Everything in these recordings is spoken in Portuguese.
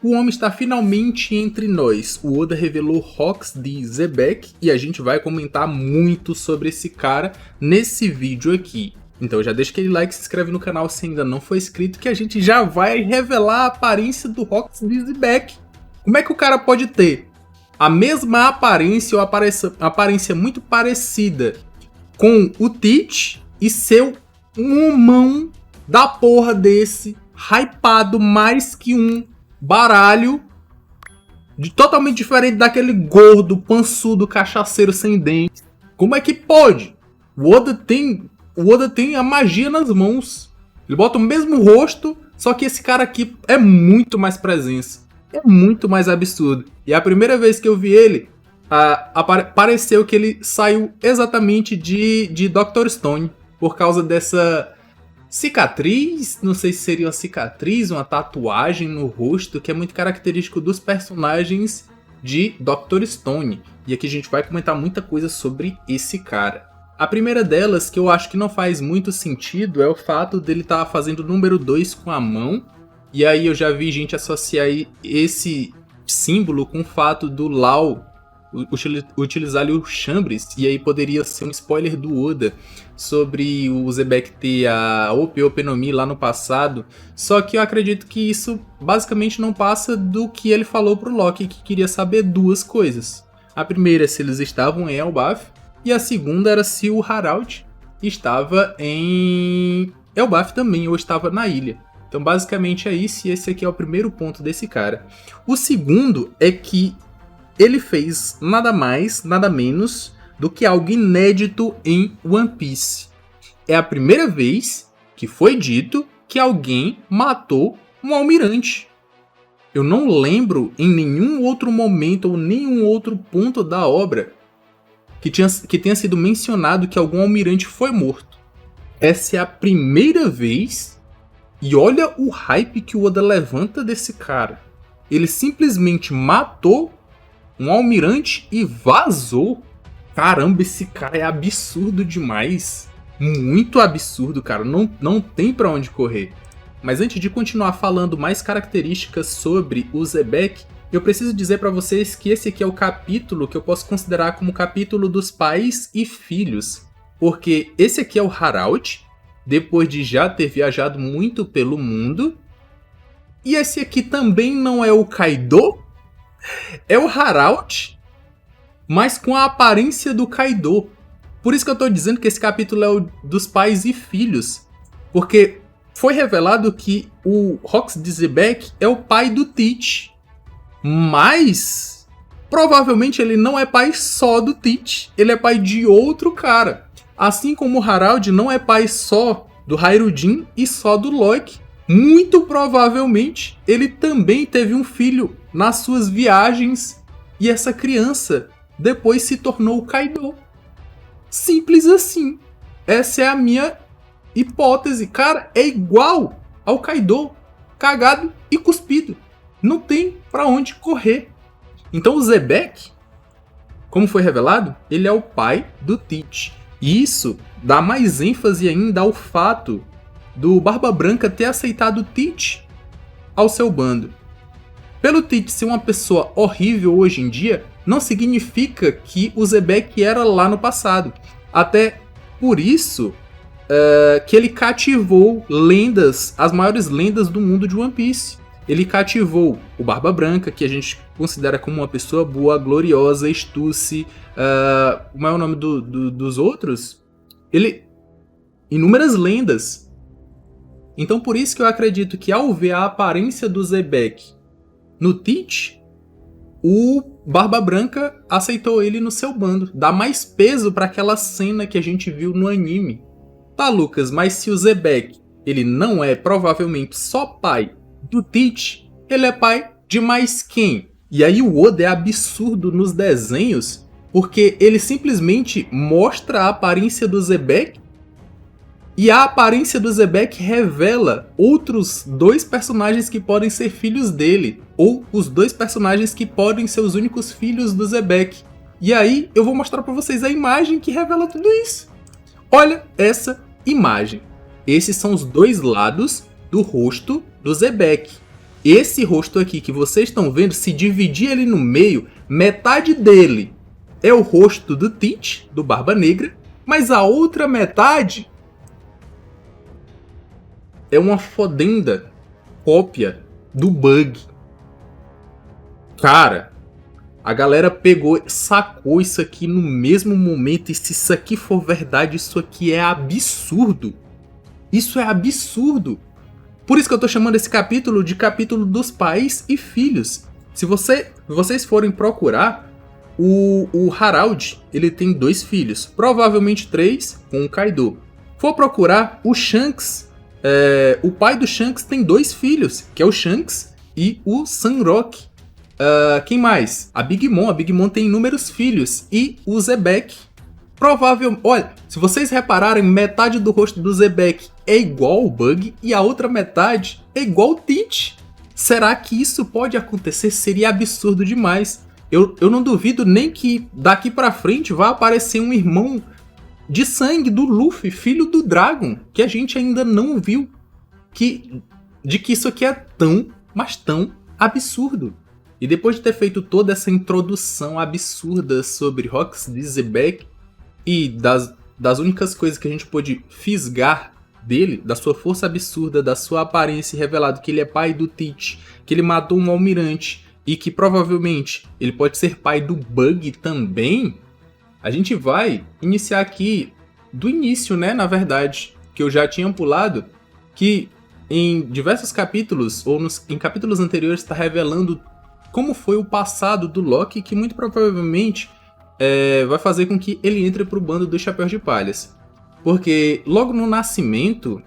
O homem está finalmente entre nós. O Oda revelou Rox de Xebec e a gente vai comentar muito sobre esse cara nesse vídeo aqui. Então já deixa aquele like, se inscreve no canal se ainda não for inscrito, que a gente já vai revelar a aparência do Rox de Xebec. Como é que o cara pode ter a mesma aparência ou aparência muito parecida com o Teach e ser um humão da porra desse, hypado mais que um baralho, totalmente diferente daquele gordo, pançudo, cachaceiro sem dentes? Como é que pode? O Oda tem a magia nas mãos. Ele bota o mesmo rosto, só que esse cara aqui é muito mais presença. É muito mais absurdo. E a primeira vez que eu vi ele, pareceu que ele saiu exatamente de Dr. Stone. Por causa dessa cicatriz, não sei se seria uma cicatriz, uma tatuagem no rosto, que é muito característico dos personagens de Dr. Stone. E aqui a gente vai comentar muita coisa sobre esse cara. A primeira delas, que eu acho que não faz muito sentido, é o fato dele estar fazendo o número 2 com a mão. E aí eu já vi gente associar esse símbolo com o fato do Law utilizar o Chambres, e aí poderia ser um spoiler do Oda sobre o Xebec ter a Ope no Mi lá no passado. Só que eu acredito que isso basicamente não passa do que ele falou pro Loki, que queria saber duas coisas. A primeira é se eles estavam em Elbaf, e a segunda era se o Harald estava em Elbaf também, ou estava na ilha. Então basicamente é isso, e esse aqui é o primeiro ponto desse cara. O segundo é que ele fez nada mais, nada menos do que algo inédito em One Piece. É a primeira vez que foi dito que alguém matou um almirante. Eu não lembro em nenhum outro momento ou nenhum outro ponto da obra que tenha sido mencionado que algum almirante foi morto. Essa é a primeira vez. E olha o hype que o Oda levanta desse cara. Ele simplesmente matou um almirante e vazou. Caramba, esse cara é absurdo demais. Muito absurdo, cara. Não tem pra onde correr. Mas antes de continuar falando mais características sobre o Xebec, eu preciso dizer pra vocês que esse aqui é o capítulo que eu posso considerar como o capítulo dos pais e filhos. Porque esse aqui é o Harald, depois de já ter viajado muito pelo mundo. E esse aqui também não é o Kaido. É o Harald, mas com a aparência do Kaido. Por isso que eu tô dizendo que esse capítulo é o dos pais e filhos. Porque foi revelado que o Rox de Xebec é o pai do Teach. Mas provavelmente ele não é pai só do Teach. Ele é pai de outro cara. Assim como o Harald não é pai só do Hairudin e só do Loki. Muito provavelmente ele também teve um filho nas suas viagens e essa criança depois se tornou o Kaido. Simples assim. Essa é a minha hipótese. Cara, é igual ao Kaido, cagado e cuspido. Não tem pra onde correr. Então o Xebec, como foi revelado, ele é o pai do Teach. E isso dá mais ênfase ainda ao fato do Barba Branca ter aceitado o Teach ao seu bando. Pelo Teach ser uma pessoa horrível hoje em dia, não significa que o Xebec era lá no passado. Até por isso que ele cativou lendas, as maiores lendas do mundo de One Piece. Ele cativou o Barba Branca, que a gente considera como uma pessoa boa, gloriosa, Stussy. Como é o nome dos outros? Inúmeras lendas. Então por isso que eu acredito que ao ver a aparência do Xebec no Teach, o Barba Branca aceitou ele no seu bando. Dá mais peso para aquela cena que a gente viu no anime. Tá, Lucas, mas se o Xebec ele não é provavelmente só pai do Teach, ele é pai de mais quem? E aí o Oda é absurdo nos desenhos, porque ele simplesmente mostra a aparência do Xebec e a aparência do Xebec revela outros dois personagens que podem ser filhos dele, ou os dois personagens que podem ser os únicos filhos do Xebec. E aí eu vou mostrar para vocês a imagem que revela tudo isso. Olha essa imagem. Esses são os dois lados do rosto do Xebec. Esse rosto aqui que vocês estão vendo, se dividir ele no meio, metade dele é o rosto do Teach, do Barba Negra, mas a outra metade é uma fodenda cópia do Bug. Cara, a galera pegou, sacou isso aqui no mesmo momento, e se isso aqui for verdade, isso aqui é absurdo. Isso é absurdo. Por isso que eu tô chamando esse capítulo de capítulo dos pais e filhos. Se vocês forem procurar, o Harald, ele tem 2 filhos, provavelmente 3 com o Kaido. For procurar, o Shanks, o pai do Shanks tem 2 filhos, que é o Shanks e o Sunrock. Quem mais? A Big Mom tem inúmeros filhos, e o Zebek. Provavelmente, olha, se vocês repararem, metade do rosto do Zebek é igual ao Bug e a outra metade é igual ao Teach. Será que isso pode acontecer? Seria absurdo demais. Eu não duvido nem que daqui pra frente vai aparecer um irmão de sangue do Luffy, filho do Dragon, que a gente ainda não viu. De que isso aqui é tão, mas tão absurdo. E depois de ter feito toda essa introdução absurda sobre Hawks de Zebek, e das únicas coisas que a gente pôde fisgar dele, da sua força absurda, da sua aparência, revelado que ele é pai do Teach, que ele matou um almirante e que provavelmente ele pode ser pai do Bug também, a gente vai iniciar aqui do início, né, na verdade, que eu já tinha pulado, que em diversos capítulos, ou em capítulos anteriores, está revelando como foi o passado do Loki, que muito provavelmente vai fazer com que ele entre pro bando dos Chapéus de Palhas. Porque logo no nascimento,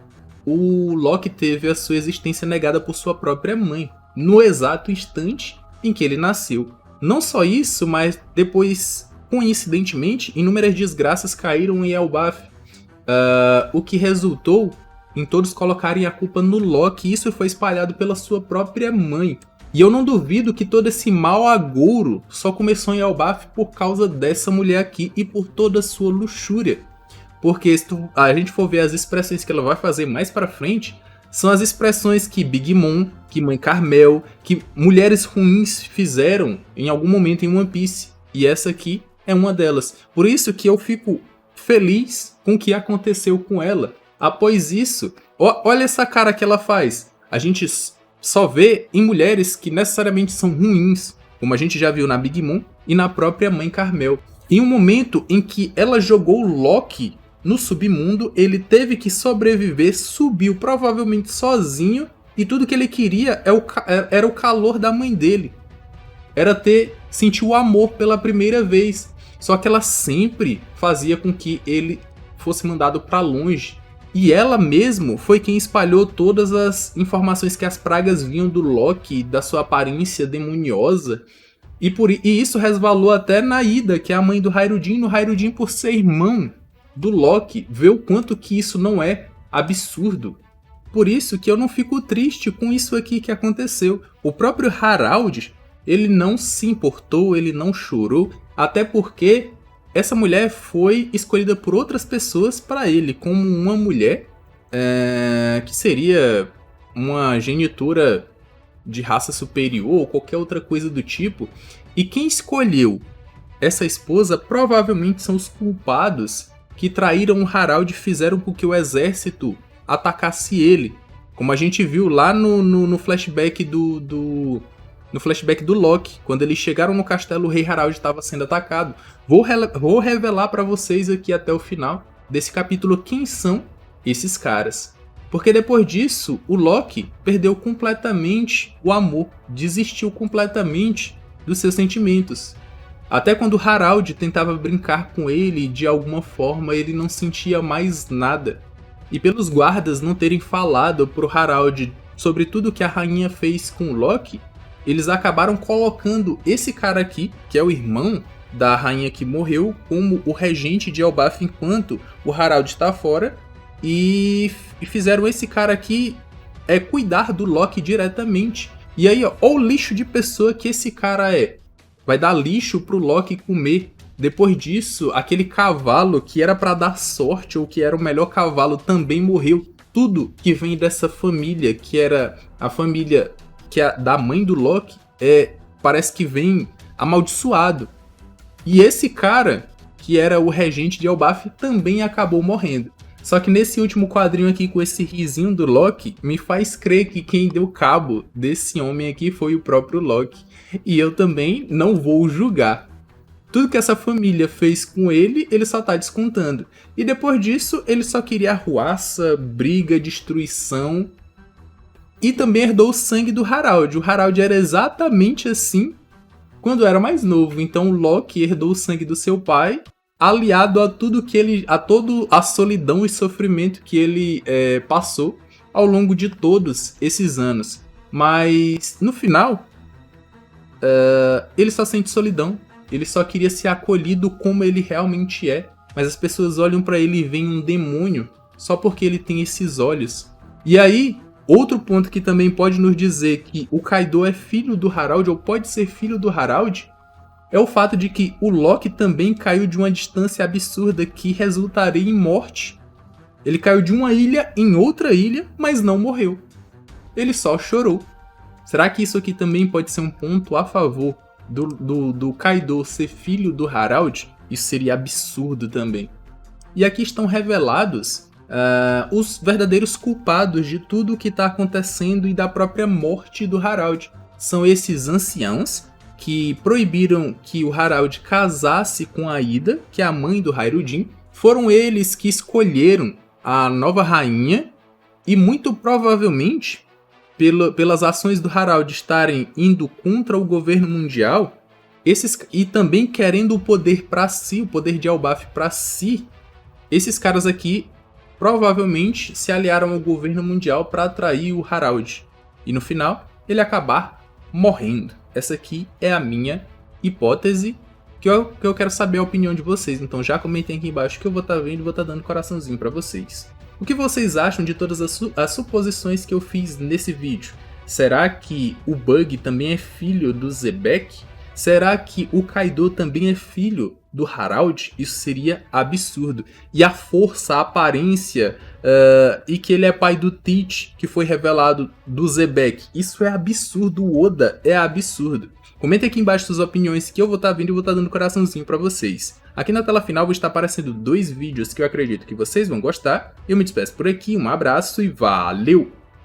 o Loki teve a sua existência negada por sua própria mãe, no exato instante em que ele nasceu. Não só isso, mas depois, coincidentemente, inúmeras desgraças caíram em Elbaf, o que resultou em todos colocarem a culpa no Loki, e isso foi espalhado pela sua própria mãe. E eu não duvido que todo esse mal agouro só começou em Elbaf por causa dessa mulher aqui e por toda a sua luxúria. Porque se a gente for ver as expressões que ela vai fazer mais pra frente, são as expressões que Big Mom, que Mãe Carmel, que mulheres ruins fizeram em algum momento em One Piece. E essa aqui é uma delas. Por isso que eu fico feliz com o que aconteceu com ela. Após isso, olha essa cara que ela faz. A gente só vê em mulheres que necessariamente são ruins, como a gente já viu na Big Mom e na própria Mãe Carmel. Em um momento em que ela jogou o Loki no submundo, ele teve que sobreviver, subiu provavelmente sozinho, e tudo que ele queria era o calor da mãe dele. Era sentir o amor pela primeira vez. Só que ela sempre fazia com que ele fosse mandado para longe. E ela mesmo foi quem espalhou todas as informações que as pragas vinham do Loki, da sua aparência demoniosa. E isso resvalou até na Ida, que é a mãe do Hairudin. No Hairudin, por ser irmão do Loki, vê o quanto que isso não é absurdo. Por isso que eu não fico triste com isso aqui que aconteceu. O próprio Harald, ele não se importou, ele não chorou, até porque essa mulher foi escolhida por outras pessoas para ele, como uma mulher que seria uma genitora de raça superior ou qualquer outra coisa do tipo. E quem escolheu essa esposa provavelmente são os culpados que traíram o Harald e fizeram com que o exército atacasse ele. Como a gente viu lá no flashback no flashback do Loki, quando eles chegaram no castelo, o Rei Harald estava sendo atacado. Vou revelar para vocês aqui até o final desse capítulo quem são esses caras. Porque depois disso, o Loki perdeu completamente o amor, desistiu completamente dos seus sentimentos. Até quando o Harald tentava brincar com ele, de alguma forma ele não sentia mais nada. E pelos guardas não terem falado pro Harald sobre tudo que a rainha fez com o Loki, eles acabaram colocando esse cara aqui, que é o irmão da rainha que morreu, como o regente de Elbaf enquanto o Harald está fora, e fizeram esse cara aqui cuidar do Loki diretamente. E aí, ó o lixo de pessoa que esse cara é. Vai dar lixo pro Loki comer. Depois disso, aquele cavalo que era pra dar sorte, ou que era o melhor cavalo, também morreu. Tudo que vem dessa família, que era a família que é da mãe do Loki, parece que vem amaldiçoado. E esse cara, que era o regente de Elbaf, também acabou morrendo. Só que nesse último quadrinho aqui, com esse risinho do Loki, me faz crer que quem deu cabo desse homem aqui foi o próprio Loki. E eu também não vou julgar. Tudo que essa família fez com ele, ele só tá descontando. E depois disso, ele só queria arruaça, briga, destruição. E também herdou o sangue do Harald. O Harald era exatamente assim quando era mais novo. Então o Loki herdou o sangue do seu pai, aliado a tudo que ele, a toda a solidão e sofrimento que ele passou ao longo de todos esses anos. Mas no final, ele só sente solidão. Ele só queria ser acolhido como ele realmente é. Mas as pessoas olham pra ele e veem um demônio só porque ele tem esses olhos. E aí, outro ponto que também pode nos dizer que o Kaido é filho do Harald, ou pode ser filho do Harald, é o fato de que o Loki também caiu de uma distância absurda que resultaria em morte. Ele caiu de uma ilha em outra ilha, mas não morreu. Ele só chorou. Será que isso aqui também pode ser um ponto a favor do Kaido ser filho do Harald? Isso seria absurdo também. E aqui estão revelados os verdadeiros culpados de tudo o que está acontecendo e da própria morte do Harald. São esses anciãos que proibiram que o Harald casasse com a Ida, que é a mãe do Hayreudin. Foram eles que escolheram a nova rainha e muito provavelmente, pelas ações do Harald estarem indo contra o governo mundial, e também querendo o poder para si, o poder de Elbaf para si, esses caras aqui provavelmente se aliaram ao governo mundial para atrair o Harald. E no final, ele acabar morrendo. Essa aqui é a minha hipótese, que eu quero saber a opinião de vocês. Então já comentem aqui embaixo que eu vou estar vendo e vou estar dando coraçãozinho para vocês. O que vocês acham de todas as suposições que eu fiz nesse vídeo? Será que o Bug também é filho do Xebec? Será que o Kaido também é filho do Harald? Isso seria absurdo. E a força, a aparência, e que ele é pai do Teach, que foi revelado do Xebec. Isso é absurdo, o Oda é absurdo. Comenta aqui embaixo suas opiniões que eu vou estar vendo e vou estar dando coraçãozinho pra vocês. Aqui na tela final vão estar aparecendo 2 vídeos que eu acredito que vocês vão gostar. Eu me despeço por aqui, um abraço e valeu!